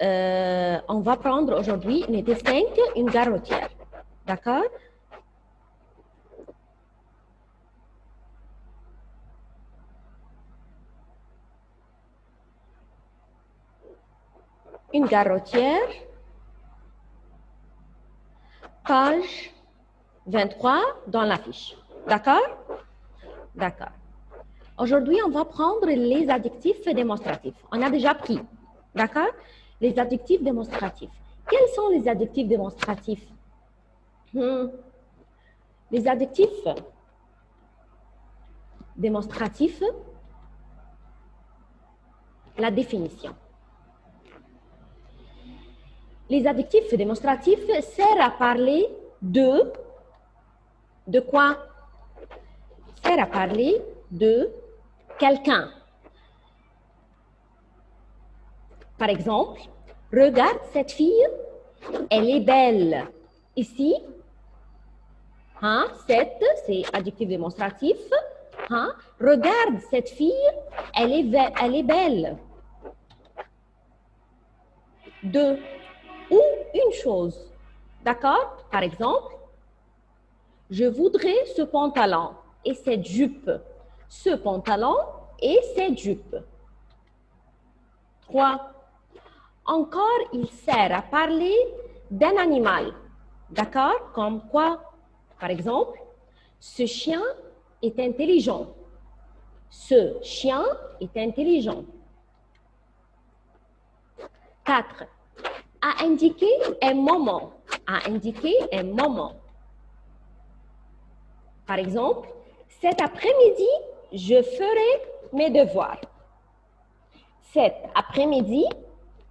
On va prendre aujourd'hui, unité 5, une gare routière. D'accord? Une gare routière, page 23 dans la fiche. D'accord? D'accord. Aujourd'hui, on va prendre les adjectifs démonstratifs. On a déjà pris. D'accord? Les adjectifs démonstratifs. Quels sont les adjectifs démonstratifs? Les adjectifs démonstratifs, la définition. Les adjectifs démonstratifs servent à parler de quoi? Servent à parler de quelqu'un. Par exemple, regarde cette fille, elle est belle. Ici, cette, c'est adjectif démonstratif. Regarde cette fille, elle est belle. De ou une chose. D'accord? Par exemple, je voudrais ce pantalon et cette jupe. Ce pantalon et cette jupe. 3. Encore, il sert à parler d'un animal. D'accord? Comme quoi? Par exemple, ce chien est intelligent. Ce chien est intelligent. 4. À indiquer un moment. À indiquer un moment. Par exemple, cet après-midi, je ferai mes devoirs. Cet après-midi,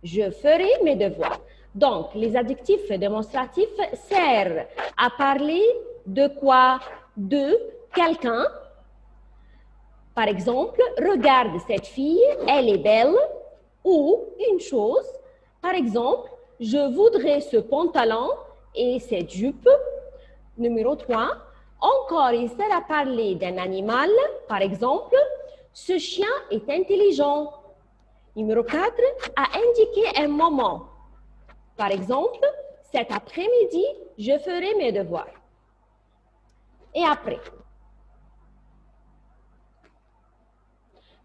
je ferai mes devoirs. Donc, les adjectifs démonstratifs servent à parler de quoi? De quelqu'un. Par exemple, regarde cette fille, elle est belle. Ou une chose, par exemple, je voudrais ce pantalon et cette jupe. Numéro 3, encore, il sert à parler d'un animal. Par exemple, ce chien est intelligent. Numéro 4, à indiquer un moment. Par exemple, cet après-midi, je ferai mes devoirs. Et après.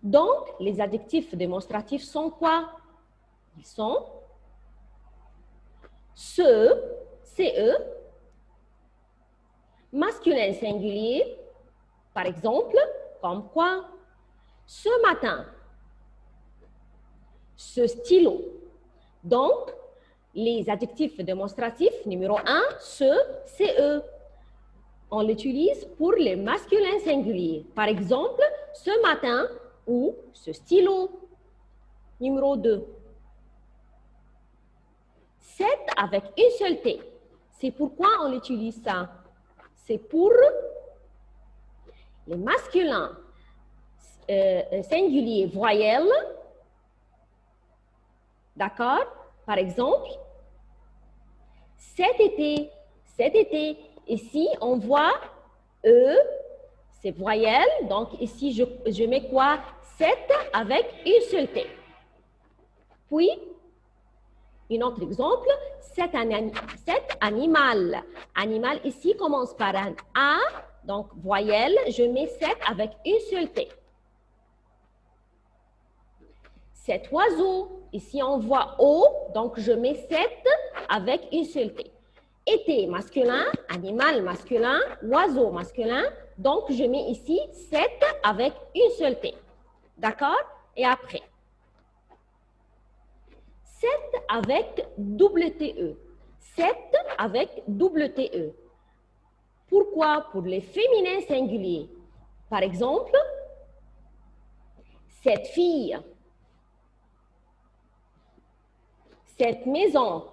Donc, les adjectifs démonstratifs sont quoi? Ils sont ce, CE, masculin singulier, par exemple, comme quoi? Ce matin, ce stylo. Donc, les adjectifs démonstratifs, numéro 1, ce, CE. On l'utilise pour les masculins singuliers. Par exemple, ce matin ou ce stylo. Numéro 2. 7 avec une seule T. C'est pourquoi on utilise ça. C'est pour les masculins singuliers voyelles. D'accord? Par exemple, cet été. Ici, on voit E, c'est voyelle. Donc, ici, je mets quoi? 7 avec une seule T. Puis, un autre exemple, cet animal. Animal, ici, commence par un A, donc voyelle. Je mets 7 avec une seule T. Cet oiseau, ici, on voit O, donc je mets 7 avec une seule T. Été masculin, animal masculin, oiseau masculin. Donc, je mets ici 7 avec une seule T. D'accord? Et après. 7 avec double TE. 7 avec double TE. Pourquoi? Pour les féminins singuliers. Par exemple, cette fille. Cette maison.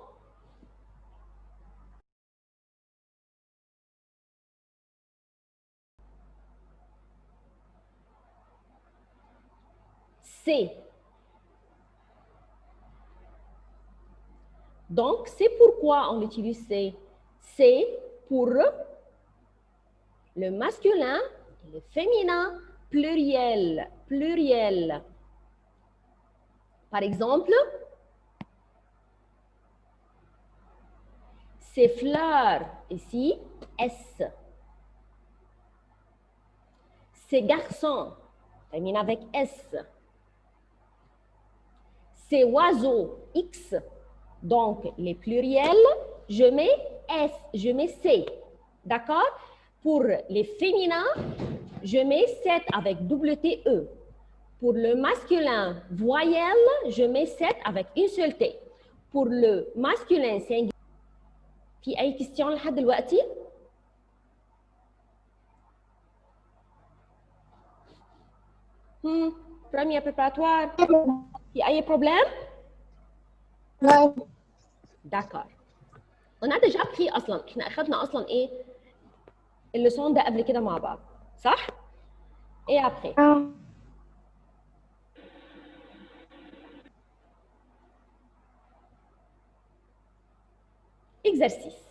C'est. Donc, c'est pourquoi on utilise c'est. C'est pour le masculin et le féminin pluriel. Par exemple, Ces fleurs, ici, S. Ces garçons, termine avec S. Ces oiseaux, X. Donc, les pluriels, je mets S, je mets C. D'accord? Pour les féminins, je mets 7 avec double T-E. Pour le masculin voyelle, je mets 7 avec une seule T. Pour le masculin singulier, في أي question لحد دلوقتي؟ Premier préparatoire. في أي problème? Non. D'accord. On a déjà pris أصلاً، إحنا أخذنا أصلاً إيه؟ اللسون ده قبل كده مع بعض، صح؟ Et après? Non. Exercice.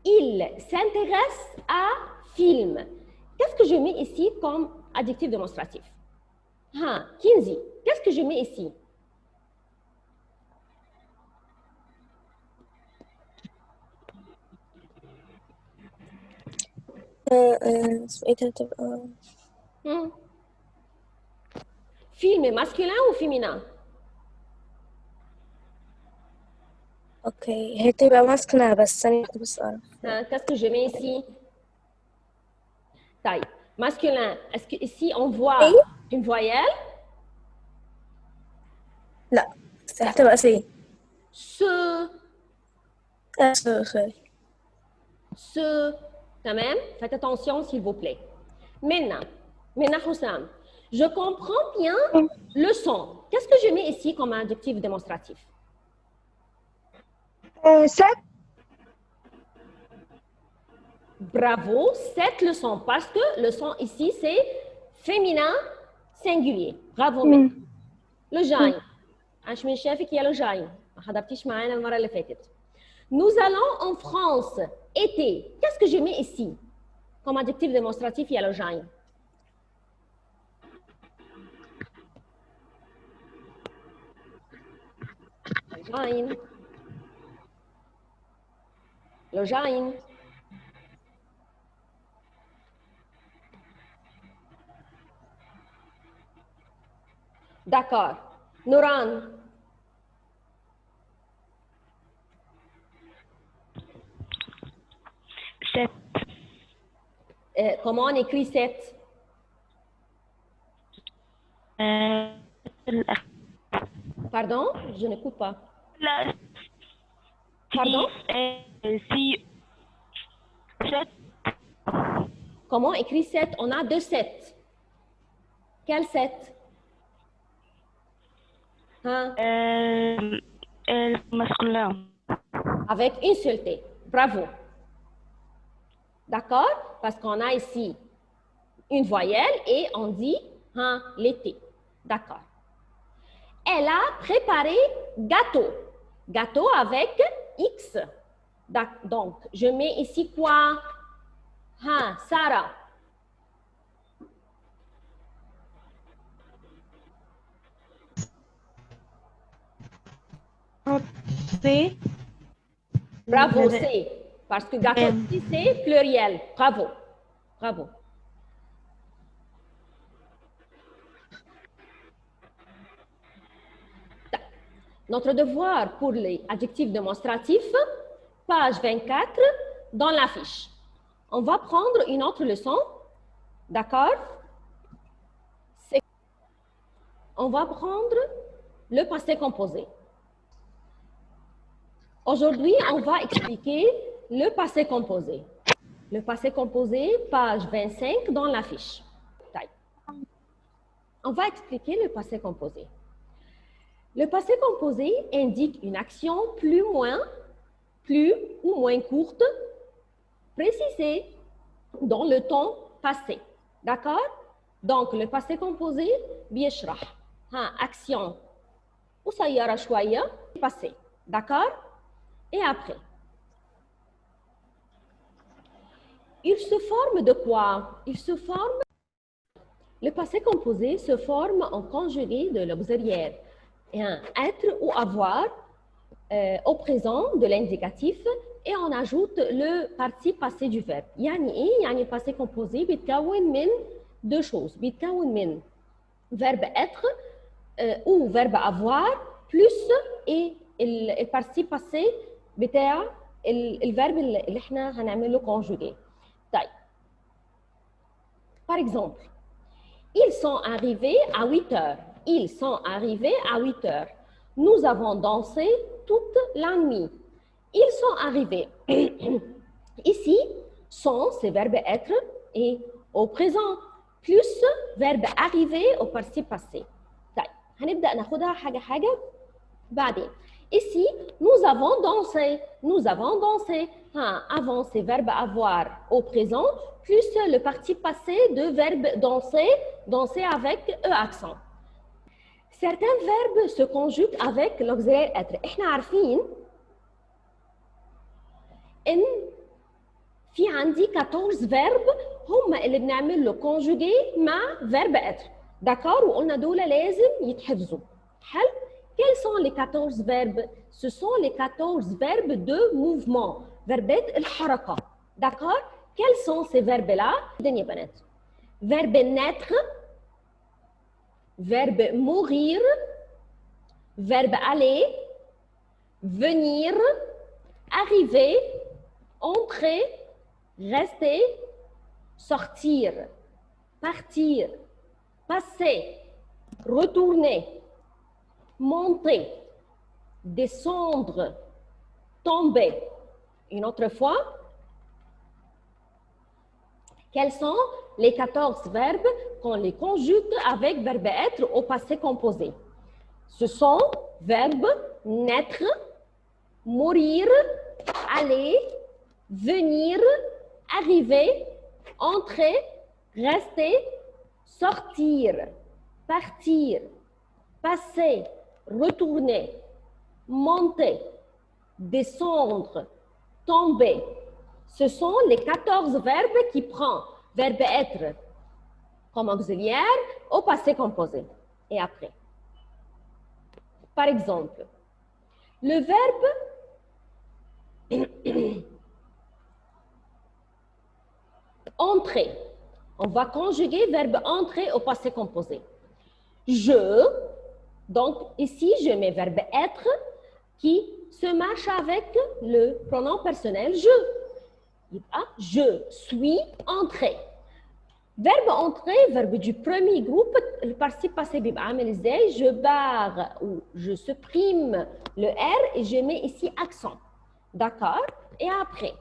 Il s'intéresse à film. Qu'est-ce que je mets ici comme adjectif démonstratif? Kinsey, qu'est-ce que je mets ici? اسمه تبقى Film masculin ou féminin? اوكي هي تبقى ماسكنا بس ثانية واحدة بس أعرف. Qu'est-ce que je mets ici? Taille. Masculin, est-ce que ici on voit une voyelle? لا هتبقى سي. Ce, سوري. ce, quand même, faites attention s'il vous plaît. Maintenant, Houssam, je comprends bien le son. Qu'est-ce que je mets ici comme adjectif démonstratif? 7. Bravo, 7 le son, parce que le son ici c'est féminin singulier. Bravo. Le jain. عشان شافك يا لجاين ما حضرتيش معانا المرة اللي فاتت. Nous allons en France été. Qu'est-ce que je mets ici comme adjectif démonstratif يا لجاين? لجاين. لجاين. D'accord. Nouran. 7. Comment on écrit 7? Pardon, je n'écoute pas. Pardon? Si 7. Comment écrit 7? On a 2 7. Quel 7? Masculin. Avec une seule T. Bravo. D'accord? Parce qu'on a ici une voyelle et on dit les T. D'accord. Elle a préparé gâteau. Gâteau avec X. Donc, je mets ici quoi? Sarah. C. Bravo, C. Parce que gâteau ici, c'est pluriel. Bravo. Bravo. Notre devoir pour les adjectifs démonstratifs, page 24, dans la fiche. On va prendre une autre leçon. D'accord? On va prendre le passé composé. Aujourd'hui, on va expliquer le passé composé. Le passé composé, page 25 dans la fiche. On va expliquer le passé composé. Le passé composé indique une action plus ou moins courte, précisée dans le temps passé. D'accord? Donc, le passé composé, بيشرح action قصيرة شوية passé. D'accord? Et après, il se forme de quoi? Le passé composé se forme en conjugué de l'auxiliaire. Être ou avoir au présent de l'indicatif et on ajoute le participe passé du verbe. يعني ايه؟ يعني le passé composé بيتكون من deux choses. بيتكون من verbe être ou verbe avoir plus et le participe passé بتاع الverbe اللي احنا هنعمل له conjugué. طيب. Par exemple, ils sont arrivés à 8 heures. Ils sont arrivés à 8 heures. Nous avons dansé toute la nuit. Ils sont arrivés. Ici, sont, c'est verbe être et au présent, plus verbe arriver au participe passé. طيب, هنبدأ ناخدها حاجة حاجة بعدين. Ici, nous avons dansé. Nous avons dansé. Avant, c'est verbe avoir au présent, plus le participe passé de verbe danser, danser avec E accent. Certains verbes se conjuguent avec l'auxiliaire être. احنا عارفين ان في عندي 14 verbes هم اللي بنعمل له conjugué مع verbe être. d'accord وقلنا دول لازم يتحفظوا. حلو؟ Quels sont les 14 verbes? Ce sont les 14 verbes de mouvement. verbet الحركة. d'accord Quels sont ces verbes-là? يا بنات. verbe naître, verbe mourir, verbe aller, venir, arriver, entrer, rester, sortir, partir, passer, retourner, monter, descendre, tomber. Une autre fois, quels sont les 14 verbes qu'on les conjugue avec verbe être au passé composé? Ce sont verbes naître, mourir, aller, venir, arriver, entrer, rester, sortir, partir, passer, retourner, monter, descendre, tomber. Ce sont les 14 verbes qui prennent verbe être comme auxiliaire au passé composé. Et après. Par exemple, le verbe entrer. On va conjuguer verbe entrer au passé composé. Je, donc ici je mets verbe être qui se marche avec le pronom personnel je. Je suis entré. Verbe entrer, verbe du premier groupe, le participe passé بيبقى عامل ازاي؟ Je barre ou je supprime le R et je mets ici accent. D'accord? Et après,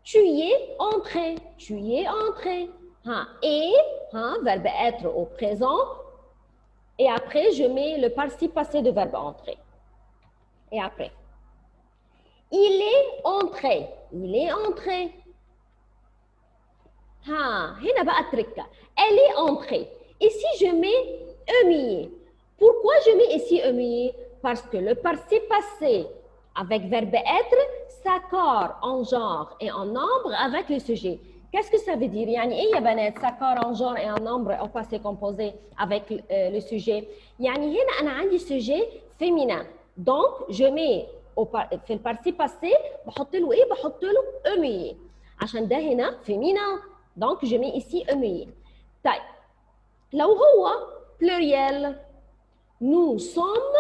tu y es entré. Tu y es entré. Et, verbe être au présent. Et après, je mets le participe passé de verbe entrer. Et après, il est entré. Il est entré. هنا بقى التركة. Elle est entrée. Ici, je mets emier. Pourquoi je mets ici emier? Parce que le participe passé avec verbe être s'accorde en genre et en nombre avec le sujet. Qu'est-ce que ça veut dire? يعني ايه يا بنات s'accorde en genre et en nombre au passé composé avec le sujet? يعني هنا أنا عندي sujet féminin. Donc, je mets في البارتيسيب passé بحط له ايه؟ بحط له emier. عشان ده هنا féminin. Donc, je mets ici emier. طيب لو هو pluriel nous sommes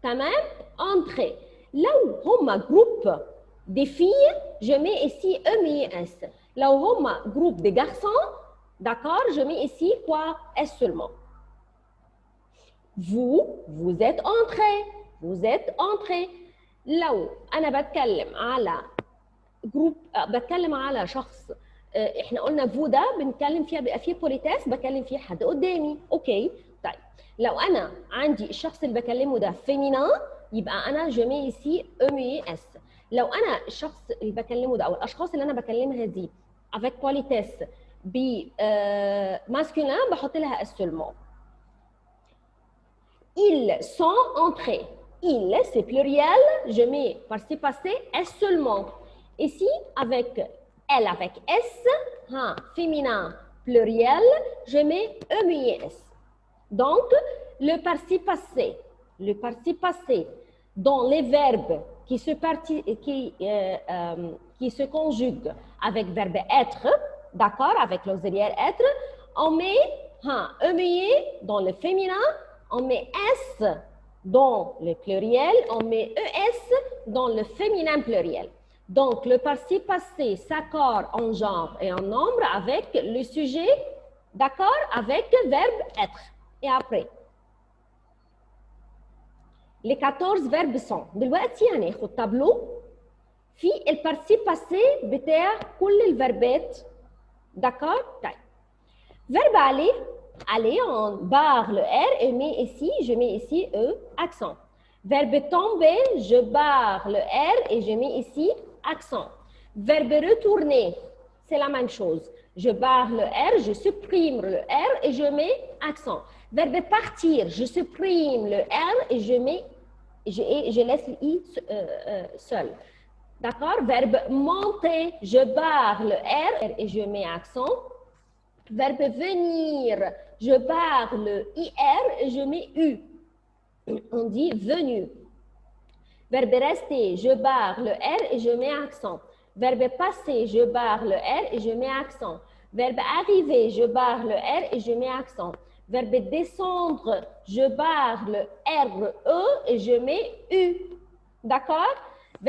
تمام entrés. لو هما groupe des filles je mets ici EMIS. لو هما groupe des garçons d'accord je mets ici quoi S seulement. Vous êtes entrés. Vous êtes entrés. لو أنا بتكلم على جروب بتكلم على شخص احنا قلنا فو ده بنتكلم فيها بيبقى فيه بوليتاس بكلم فيه حد قدامي اوكي. طيب لو انا عندي الشخص اللي بكلمه ده فيمينا يبقى انا جميع سي ام اس. لو انا الشخص اللي بكلمه ده او الاشخاص اللي انا بكلمها دي avec politesse ب masculin بحط لها اس seulement. Ils sont entrés. Ils c'est pluriel je mets participe passé s seulement. Ici avec elle avec S, féminin pluriel, je mets EMIS. Donc, le participe passé le participe passé dans les verbes qui se conjuguent avec verbe être, d'accord, avec l'auxiliaire être, on met EMIE dans le féminin, on met S dans le pluriel, on met ES dans le féminin pluriel. Donc, le participe passé s'accorde en genre et en nombre avec le sujet, d'accord, avec le verbe être. Et après, les 14 verbes sont دلوقتي هناخد تابلو في البارتيسيب باسي بتاع كل الفيربات d'accord طيب verbe aller on barre le R et je mets ici E accent. Verbe tomber, je barre le R et je mets ici accent. Verbe retourner, c'est la même chose. Je barre le R, je supprime le R et je mets accent. Verbe partir, je supprime le R et je laisse le I seul. D'accord? Verbe monter, je barre le R et je mets accent. Verbe venir, je barre le IR et je mets U. On dit venu. Verbe rester, je barre le R et je mets accent. Verbe passer, je barre le R et je mets accent. Verbe arriver, je barre le R et je mets accent. Verbe descendre, je barre le RE et je mets U. D'accord?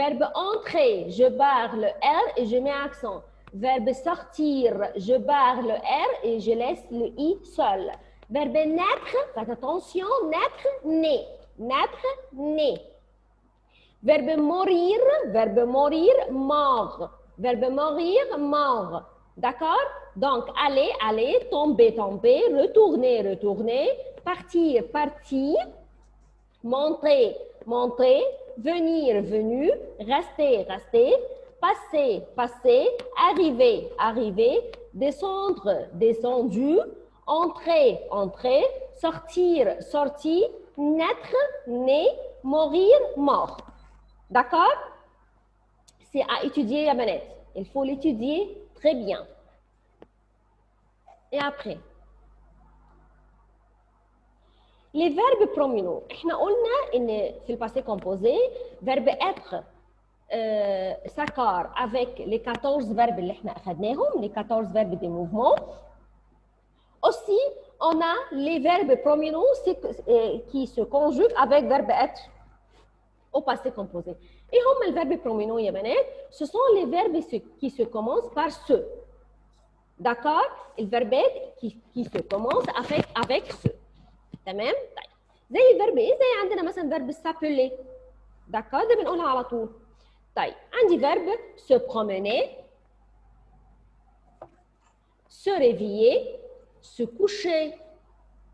Verbe entrer, je barre le R et je mets accent. Verbe sortir, je barre le R et je laisse le I seul. Verbe naître, faites attention, naître, né. Naître, né. Verbe mourir, mort. Verbe mourir, mort. D'accord? Donc, aller, tomber, retourner, partir, monter, venir, venu, rester, passer, arriver, descendre, descendu, entrer, sortir, naître, né, mourir, mort. D'accord? C'est à étudier, ya بنات. Il faut l'étudier très bien. Et après, les verbes pronominaux. احنا قلنا ان في الباسé composé, verbe être s'accorde avec les 14 verbes اللي احنا اخذناهم, les 14 verbes de mouvement. Aussi, on a les verbes pronominaux qui se conjuguent avec verbe être au passé composé. Et les verbes pronominaux, ya بنات, ce sont les verbes qui se commencent par ce. D'accord? Les verbes qui se commencent avec ce. تمام؟ طيب. زي الفيرب ايه؟ زي عندنا مثلا فيرب s'appeler. d'accord؟ ده بنقولها على طول. طيب، عندي فيرب se promener, se réveiller, se coucher.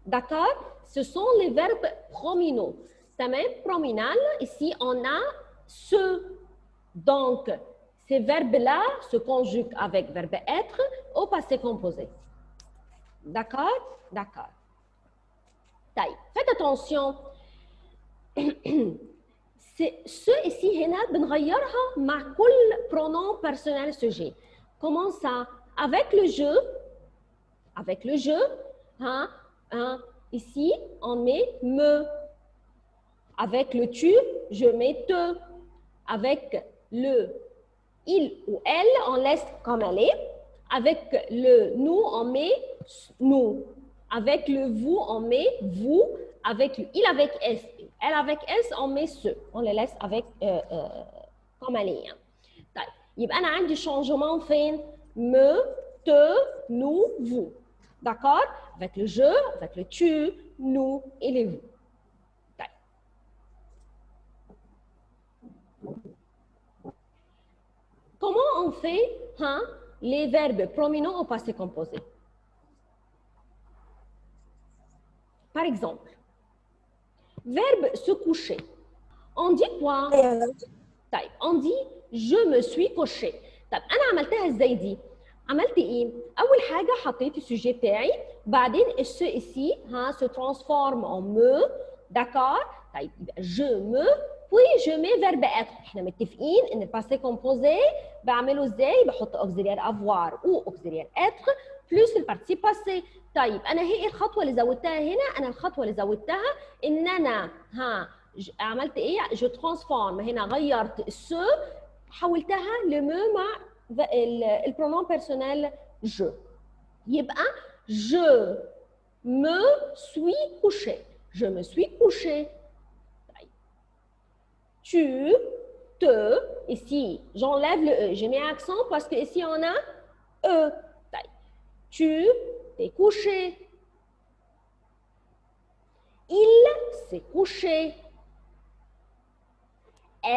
D'accord? Ce sont les verbes pronominaux. تمام؟ pronominal, ici on a ce. Donc, ces verbes-là se conjuguent avec verbe être au passé composé. D'accord? D'accord. طيب faites attention ce ici هنا بنغيرها مع كل pronom personnel sujet. Comment ça? Avec le jeu, ici on met me. Avec le tu, je mets te. Avec le il ou elle, on laisse comme elle est. Avec le nous, on met nous. Avec le vous, on met vous. Avec le il avec S, elle avec S, on met ce. On les laisse avec comme elle est. طيب يبقى أنا عندي changement فين؟ me, te, nous, vous. D'accord? Avec le je, avec le tu, nous et les vous. طيب. Comment on fait les verbes pronominaux au passé composé? Par exemple, verbe se coucher. On dit quoi? طيب on dit je me suis couché. طيب أنا عملتها إزاي دي؟ عملت إيه؟ أول حاجة حطيت السوجي بتاعي، بعدين الس ici se transforme en me. d'accord؟ طيب يبقى je me puis je mets verbe être. احنا متفقين ان الباسé composé بعمله ازاي؟ بحط auxiliaire avoir ou auxiliaire être plus البارتيسيب باسي. طيب انا هي الخطوه اللي زودتها هنا؟ انا الخطوه اللي زودتها ان انا عملت ايه؟ جو ترانسفورم، هنا غيرت السو حولتها لمو مع البرونون بيرسونيل جو. يبقى je me suis couché. Je me suis couché. Tu, te, ici, j'enlève le E. J'ai mis accent parce que ici on a E. Tu t'es couché. Il s'est couché.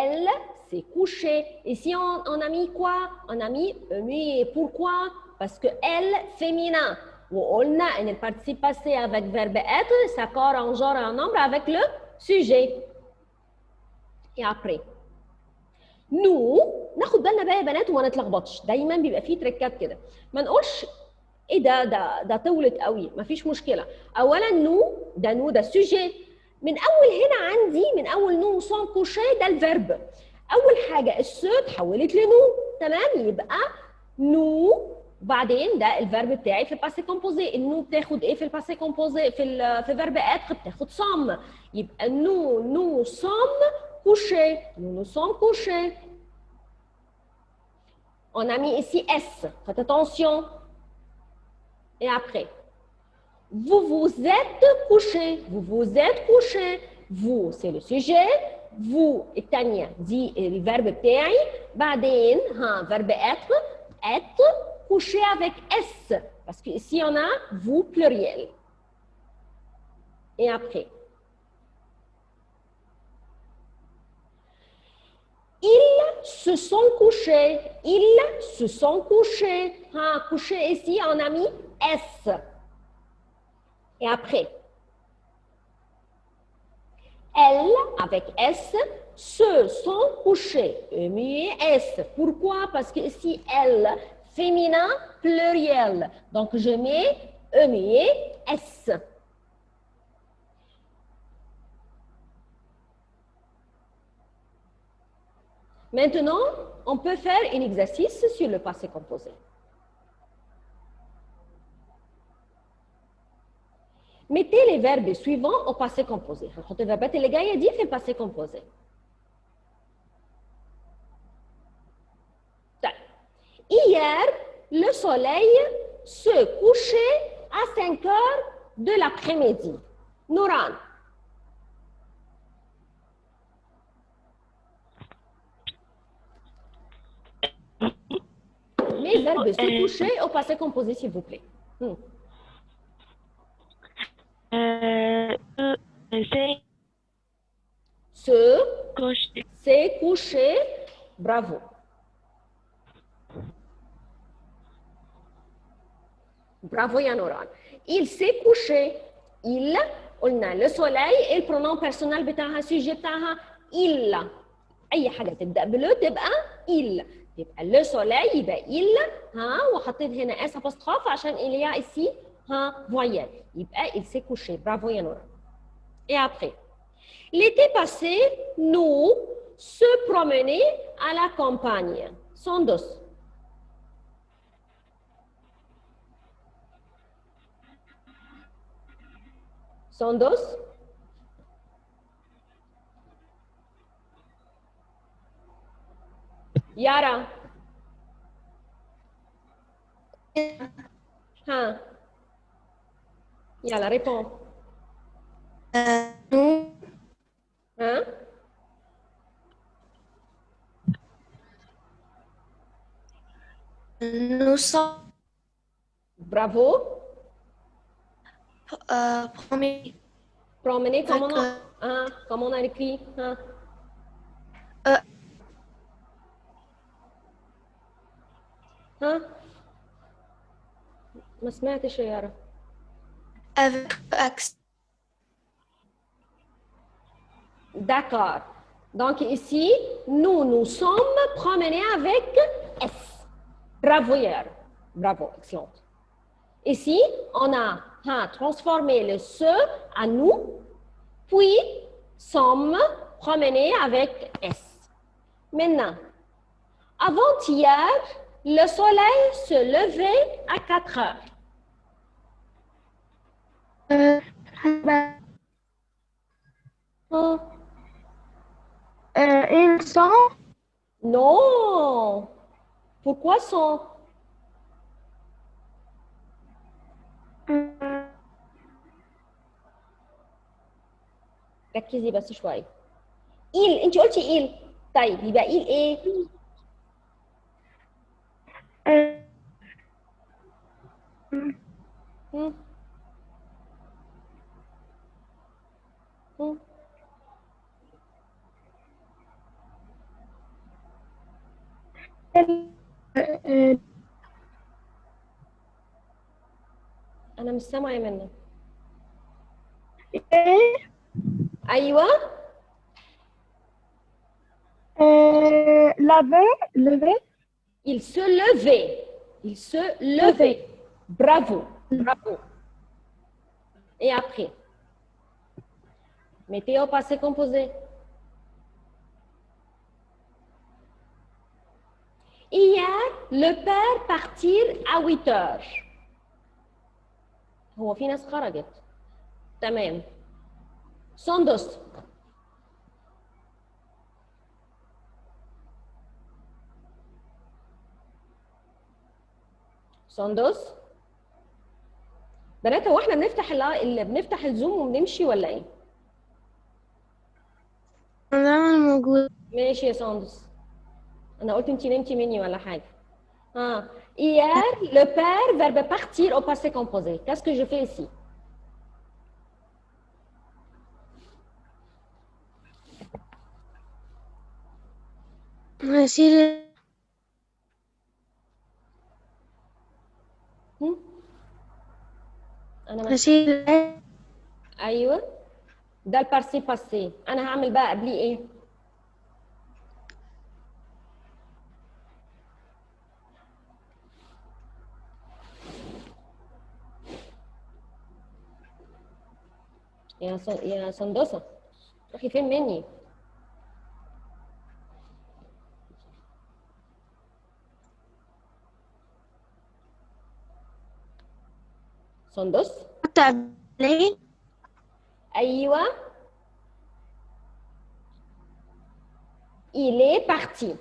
Elle s'est couchée. Ici on a mis quoi? On a mis E muet. Pourquoi? Parce que elle, féminin. وقلنا ان البارتيسيب باسي avec verbe être, ça corps en genre et en nombre avec le sujet. Et après nous ناخد بالنا بقى يا بنات وما نتلخبطش، دايما بيبقى فيه تريكات كده، ما نقولش ايه ده طولت قوي، مفيش مشكله. اولا نو ده السوجي، من اول هنا عندي من اول نو سون كوشي ده الفيرب، اول حاجه السو اتحولت لنو، تمام؟ يبقى نو وبعدين ده الفيرب بتاعي في الباسي كومبوزي. النو بتاخد ايه في الباسي كومبوزي؟ في فيرب اتر بتاخد سوم، يبقى نو سوم كوشي. nous nous sommes couchés. On a mis ici S, faites attention. Et après, vous vous êtes couché. Vous vous êtes couché. Vous, c'est le sujet. Vous, الثانية دي الفيرب بتاعي. بعدين verbe être couché avec S. Parce que ici on a vous pluriel. Et après, ils se sont couchés. Ils se sont couchés. Couché ici, on a mis S. Et après, elles, avec S, se sont couchés. Muet S. Pourquoi? Parce que ici, elles, féminin, pluriel. Donc, je mets muet S. Maintenant, on peut faire un exercice sur le passé composé. Mettez les verbes suivants au passé composé. هنحط الفيربات اللي جايه دي في الباسé composé. Hier, le soleil se couchait à 5 heures de l'après-midi. Nouran. Les verbes se coucher au passé composé, s'il vous plaît. C'est couché. Bravo. Bravo Yanoran. Il s'est couché. Il, on a le soleil et le pronom personnel بتاعها sujet بتاعها il. أي حاجة تبدأ بلو تبقى il. يبقى le soleil يبقى il وحطيت هنا اس apostrophe عشان il y a ici voyelle. يبقى il s'est couché. Bravo Yanoran. Et après, l'été passé, nous se promenons à la campagne. Sondos. Sondos. Yara. Yala, réponds. nous nous sommes Bravo. promis. Promener, comme on a écrit. ما سمعتش يا يارا. Avec accent. D'accord. Donc ici, nous nous sommes promenés avec S. Bravo Yara. Bravo, excellent. Ici, on a transformé le se à nous, puis sommes promenés avec S. Maintenant, avant-hier, le soleil se levait à 4 heures. Hein? Ils sont. Non. Pourquoi sont? ركزي بس شوي. إل أنت قلتي إل. طيب يبقى إل إيه؟ هم؟ هم؟ أنا مش سامعة منك. أيوه. Lever. Il se levait. Il se levait. Bravo. Bravo. Et après? Mettez au passé composé. Hier, le père partir à 8 heures. هو في ناس خرجت. تمام. سندس. سندس. بنات هو احنا بنفتح الزوم وبنمشي ولا ايه؟ دايما موجود. ماشي يا سندس. انا قلت انتي نمتي مني ولا حاجه. Hier, le père, verbe partir au passé composé. Qu'est-ce que je fais ici? هشيل انا هشيل ايوه ده البارسي باسي. انا هعمل بقى قبليه ايه؟ يا سندسه روحي فين مني؟ سندس. تعبلين. ايوه. Il est parti.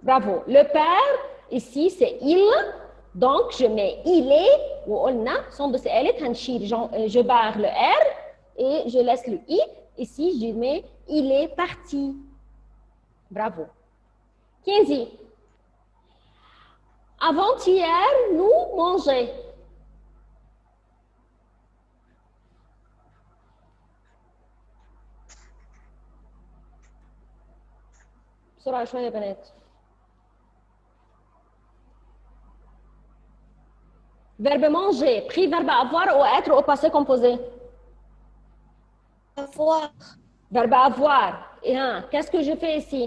Bravo. Le père, ici, c'est il. Donc, je mets il est. وقلنا سندس قالت هنشيل je barre le R et je laisse le I. Ici, je mets il est parti. Bravo. Kenzie. Avant-hier, nous mangeons. بسرعة شوية يا بنات. Verbe manger, pris verbe avoir ou être au passé composé. Avoir. Verbe avoir. Et qu'est-ce que je fais ici?